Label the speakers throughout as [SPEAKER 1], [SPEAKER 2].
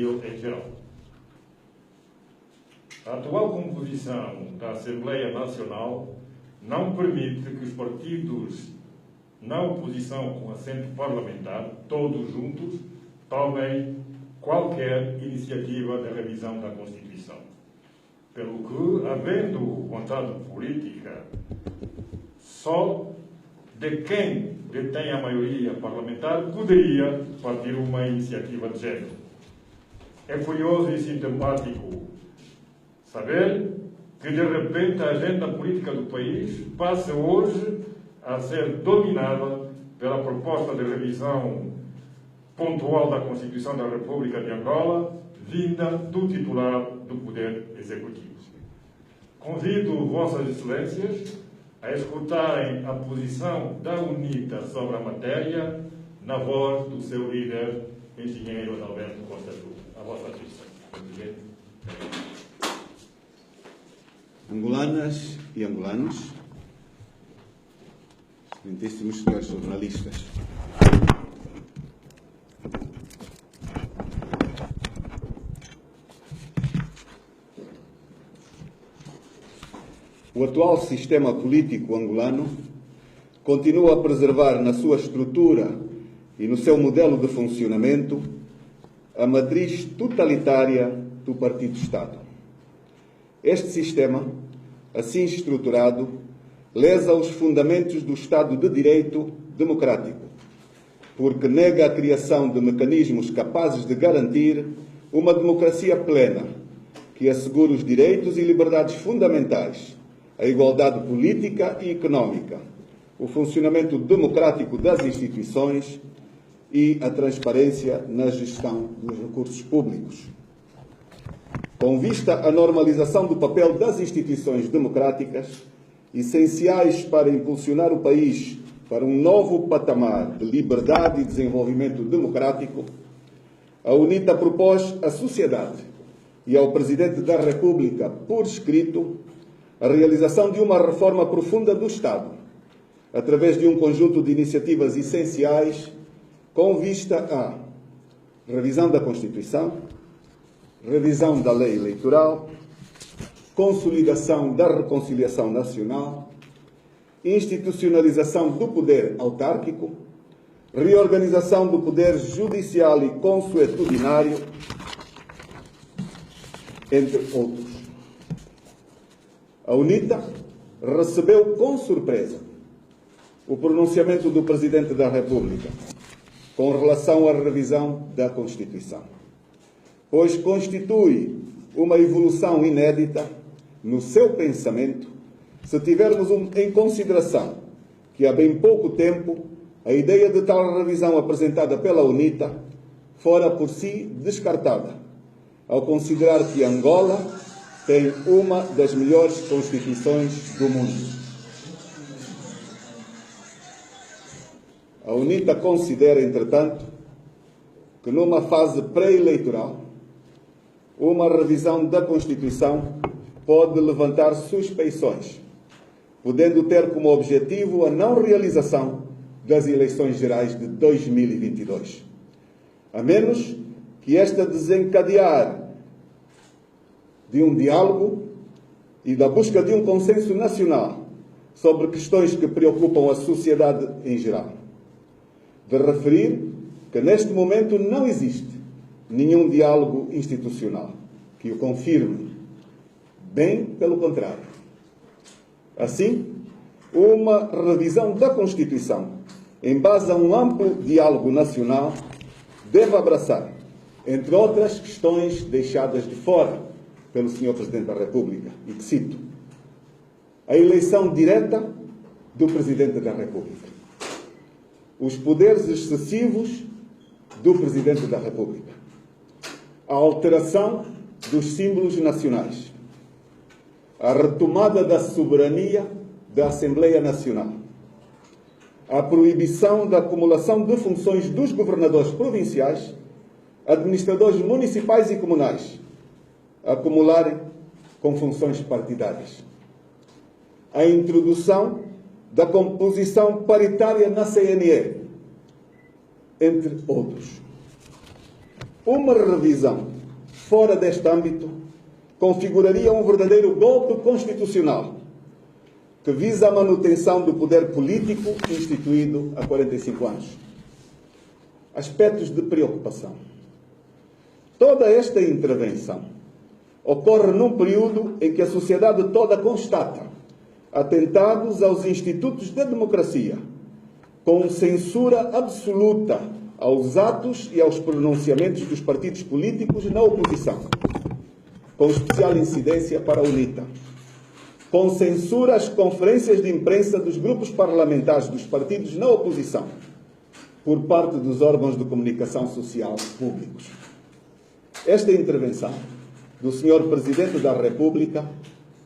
[SPEAKER 1] Civil em geral. A atual composição da Assembleia Nacional não permite que os partidos na oposição com assento parlamentar, todos juntos, tomem qualquer iniciativa de revisão da Constituição. Pelo que, havendo vontade política só de quem detém a maioria parlamentar, poderia partir uma iniciativa de género. É curioso e sintomático saber que, de repente, a agenda política do país passa hoje a ser dominada pela proposta de revisão pontual da Constituição da República de Angola, vinda do titular do Poder Executivo. Convido Vossas Excelências a escutarem a posição da UNITA sobre a matéria na voz do seu líder, engenheiro Adalberto Costa Silva. A vossa atenção.
[SPEAKER 2] Angolanas e angolanos, excelentíssimos senhores jornalistas, o atual sistema político angolano continua a preservar na sua estrutura e no seu modelo de funcionamento a matriz totalitária do Partido-Estado. Este sistema, assim estruturado, lesa os fundamentos do Estado de Direito democrático, porque nega a criação de mecanismos capazes de garantir uma democracia plena, que assegure os direitos e liberdades fundamentais, a igualdade política e económica, o funcionamento democrático das instituições e a transparência na gestão dos recursos públicos. Com vista à normalização do papel das instituições democráticas, essenciais para impulsionar o país para um novo patamar de liberdade e desenvolvimento democrático, a UNITA propôs à sociedade e ao Presidente da República, por escrito, a realização de uma reforma profunda do Estado, através de um conjunto de iniciativas essenciais com vista à revisão da Constituição, revisão da lei eleitoral, consolidação da reconciliação nacional, institucionalização do poder autárquico, reorganização do poder judicial e consuetudinário, entre outros. A UNITA recebeu com surpresa o pronunciamento do Presidente da República com relação à revisão da Constituição, pois constitui uma evolução inédita no seu pensamento, se tivermos em consideração que há bem pouco tempo a ideia de tal revisão apresentada pela UNITA fora por si descartada, ao considerar que Angola tem uma das melhores constituições do mundo. A UNITA considera, entretanto, que numa fase pré-eleitoral, uma revisão da Constituição pode levantar suspeições, podendo ter como objetivo a não realização das eleições gerais de 2022, a menos que esta desencadear de um diálogo e da busca de um consenso nacional sobre questões que preocupam a sociedade em geral. De referir que neste momento não existe nenhum diálogo institucional que o confirme, bem pelo contrário. Assim, uma revisão da Constituição em base a um amplo diálogo nacional deve abraçar, entre outras questões deixadas de fora pelo Sr. Presidente da República, e que cito, a eleição direta do Presidente da República, os poderes excessivos do Presidente da República, a alteração dos símbolos nacionais, a retomada da soberania da Assembleia Nacional, a proibição da acumulação de funções dos governadores provinciais, administradores municipais e comunais, acumularem com funções partidárias, a introdução da composição paritária na CNE, entre outros. Uma revisão fora deste âmbito, configuraria um verdadeiro golpe constitucional que visa a manutenção do poder político instituído há 45 anos. Aspectos de preocupação. Toda esta intervenção ocorre num período em que a sociedade toda constata atentados aos institutos de democracia, com censura absoluta aos atos e aos pronunciamentos dos partidos políticos na oposição, com especial incidência para a UNITA, com censura às conferências de imprensa dos grupos parlamentares dos partidos na oposição, por parte dos órgãos de comunicação social públicos. Esta intervenção do Sr. Presidente da República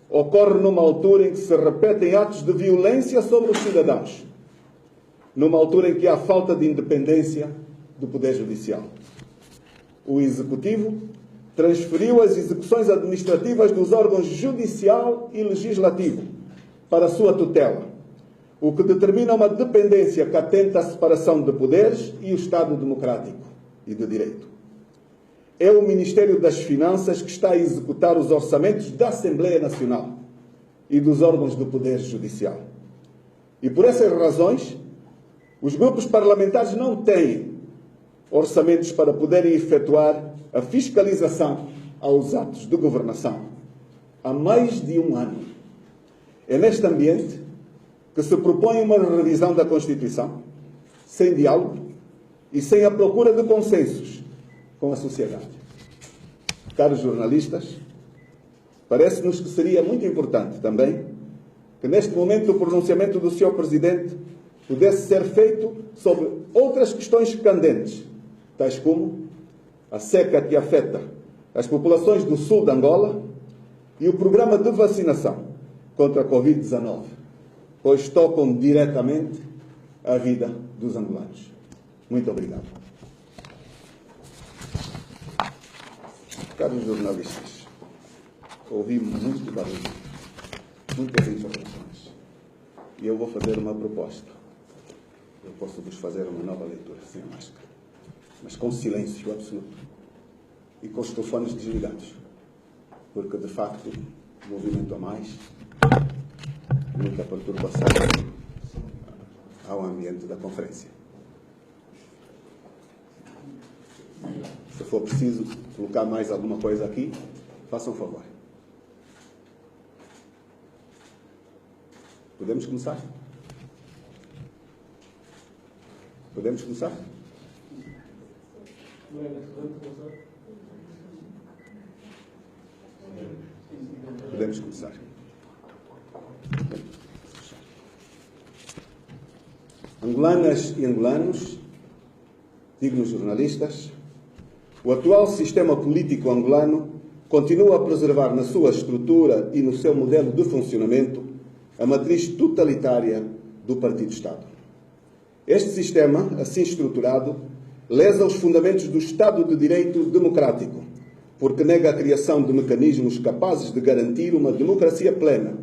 [SPEAKER 2] ocorre numa altura em que se repetem atos de violência sobre os cidadãos, numa altura em que há falta de independência do Poder Judicial. O Executivo transferiu as execuções administrativas dos órgãos judicial e legislativo para a sua tutela, o que determina uma dependência que atenta à separação de poderes e o Estado democrático e de direito. É o Ministério das Finanças que está a executar os orçamentos da Assembleia Nacional e dos órgãos do Poder Judicial. E por essas razões, os grupos parlamentares não têm orçamentos para poderem efetuar a fiscalização aos atos de governação há mais de um ano. É neste ambiente que se propõe uma revisão da Constituição, sem diálogo e sem a procura de consensos com a sociedade. Caros jornalistas, parece-nos que seria muito importante também que neste momento o pronunciamento do Sr. Presidente pudesse ser feito sobre outras questões candentes, tais como a seca que afeta as populações do sul de Angola e o programa de vacinação contra a Covid-19, pois tocam diretamente a vida dos angolanos. Muito obrigado. Caros jornalistas, ouvi muito barulho, muitas informações, e eu vou fazer uma proposta. Eu posso vos fazer uma nova leitura sem a máscara, mas com silêncio absoluto e com os telefones desligados, porque de facto movimento a mais, muita perturbação ao ambiente da conferência. Se for preciso colocar mais alguma coisa aqui, façam um favor. Podemos começar? Podemos começar? Podemos começar. Angolanas e angolanos, dignos jornalistas, o atual sistema político angolano continua a preservar na sua estrutura e no seu modelo de funcionamento a matriz totalitária do Partido-Estado. Este sistema, assim estruturado, lesa os fundamentos do Estado de Direito democrático, porque nega a criação de mecanismos capazes de garantir uma democracia plena,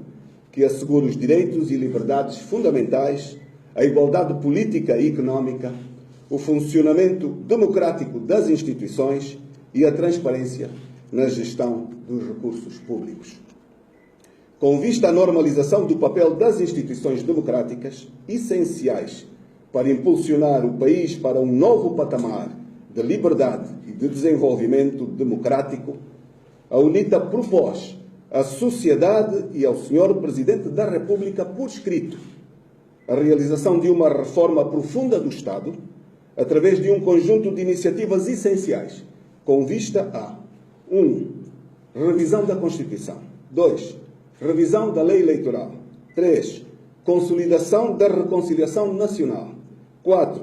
[SPEAKER 2] que assegure os direitos e liberdades fundamentais, a igualdade política e económica, o funcionamento democrático das instituições e a transparência na gestão dos recursos públicos. Com vista à normalização do papel das instituições democráticas, essenciais para impulsionar o país para um novo patamar de liberdade e de desenvolvimento democrático, a UNITA propôs à sociedade e ao Sr. Presidente da República por escrito a realização de uma reforma profunda do Estado através de um conjunto de iniciativas essenciais com vista a 1. Revisão da Constituição. 2. Revisão da Lei Eleitoral. 3. Consolidação da reconciliação nacional. 4.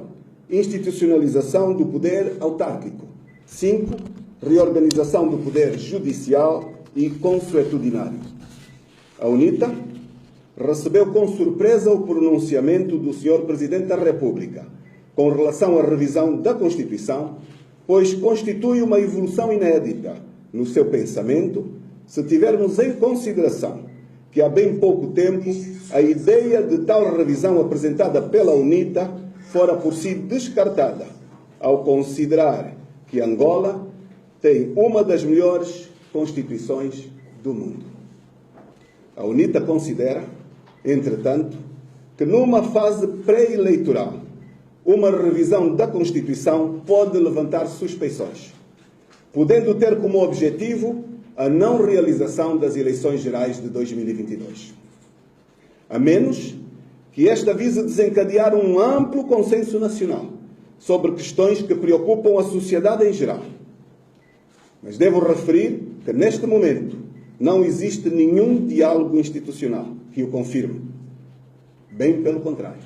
[SPEAKER 2] Institucionalização do poder autárquico. 5. Reorganização do poder judicial e consuetudinário. A UNITA recebeu com surpresa o pronunciamento do Sr. Presidente da República com relação à revisão da Constituição, pois constitui uma evolução inédita no seu pensamento, se tivermos em consideração que há bem pouco tempo a ideia de tal revisão apresentada pela UNITA fora por si descartada, ao considerar que Angola tem uma das melhores constituições do mundo. A UNITA considera, entretanto, que numa fase pré-eleitoral, uma revisão da Constituição pode levantar suspeições, podendo ter como objetivo a não realização das eleições gerais de 2022. A menos que esta vise desencadear um amplo consenso nacional sobre questões que preocupam a sociedade em geral. Mas devo referir que, neste momento, não existe nenhum diálogo institucional que o confirme. Bem pelo contrário.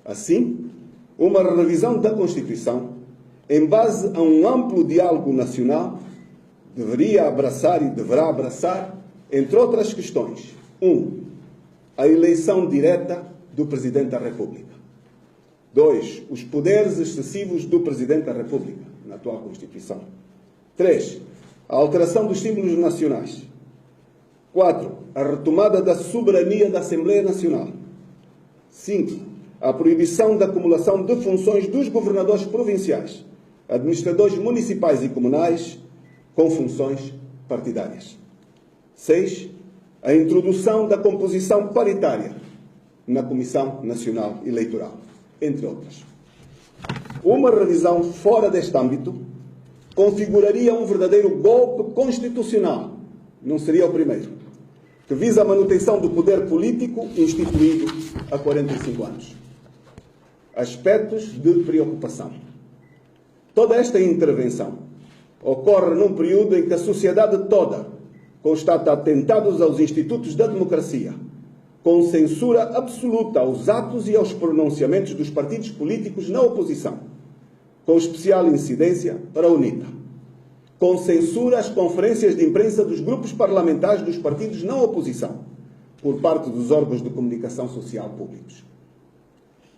[SPEAKER 2] Assim, uma revisão da Constituição, em base a um amplo diálogo nacional, deveria abraçar e deverá abraçar, entre outras questões, 1. A eleição direta do Presidente da República. 2. Os poderes excessivos do Presidente da República, na atual Constituição. 3. A alteração dos símbolos nacionais. 4. A retomada da soberania da Assembleia Nacional. 5. A proibição da acumulação de funções dos governadores provinciais, administradores municipais e comunais, com funções partidárias. 6. A introdução da composição paritária na Comissão Nacional Eleitoral, entre outras. Uma revisão fora deste âmbito configuraria um verdadeiro golpe constitucional, não seria o primeiro, que visa a manutenção do poder político instituído há 45 anos. Aspectos de preocupação. Toda esta intervenção ocorre num período em que a sociedade toda constata atentados aos institutos da democracia, com censura absoluta aos atos e aos pronunciamentos dos partidos políticos na oposição, com especial incidência para a UNITA, com censura às conferências de imprensa dos grupos parlamentares dos partidos na oposição, por parte dos órgãos de comunicação social públicos.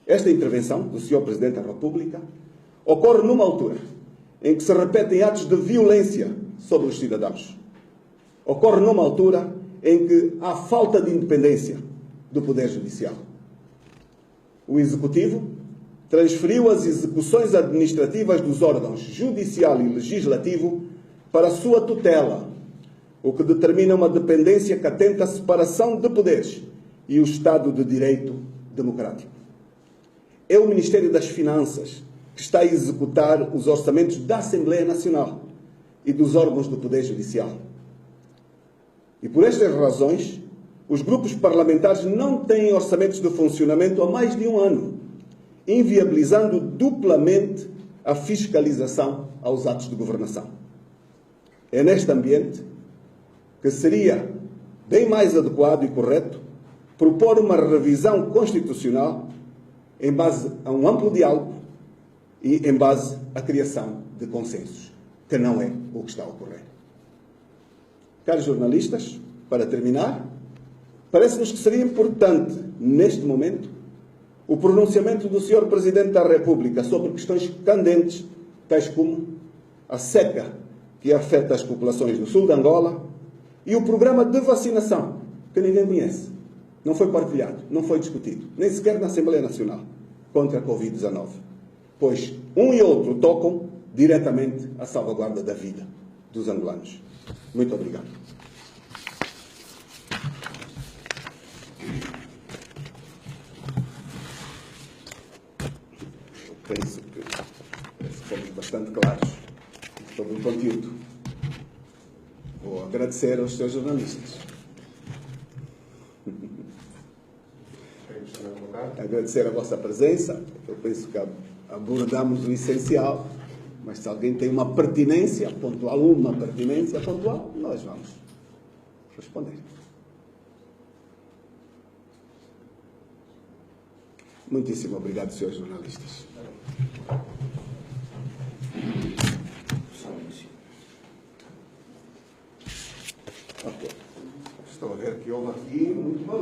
[SPEAKER 2] Esta intervenção do Sr. Presidente da República ocorre numa altura em que se repetem atos de violência sobre os cidadãos. Ocorre numa altura em que há falta de independência do Poder Judicial. O Executivo transferiu as execuções administrativas dos órgãos judicial e legislativo para a sua tutela, o que determina uma dependência que atenta à separação de poderes e o Estado de Direito democrático. É o Ministério das Finanças que está a executar os orçamentos da Assembleia Nacional e dos órgãos do Poder Judicial. E por estas razões, os grupos parlamentares não têm orçamentos de funcionamento há mais de um ano, inviabilizando duplamente a fiscalização aos atos de governação. É neste ambiente que seria bem mais adequado e correto propor uma revisão constitucional em base a um amplo diálogo e em base à criação de consensos, que não é o que está a ocorrer. Caros jornalistas, para terminar, parece-nos que seria importante, neste momento, o pronunciamento do Sr. Presidente da República sobre questões candentes, tais como a seca que afeta as populações do sul de Angola e o programa de vacinação, que ninguém conhece. Não foi partilhado, não foi discutido, nem sequer na Assembleia Nacional, contra a Covid-19. Pois um e outro tocam diretamente à salvaguarda da vida dos angolanos. Muito obrigado. Eu penso que fomos bastante claros sobre o conteúdo. Vou agradecer aos seus jornalistas. Agradecer a vossa presença. Eu penso que abordamos o essencial, mas se alguém tem uma pertinência pontual, nós vamos responder. Muitíssimo obrigado, senhores jornalistas. Ok. Estou a ver que houve aqui muito mal.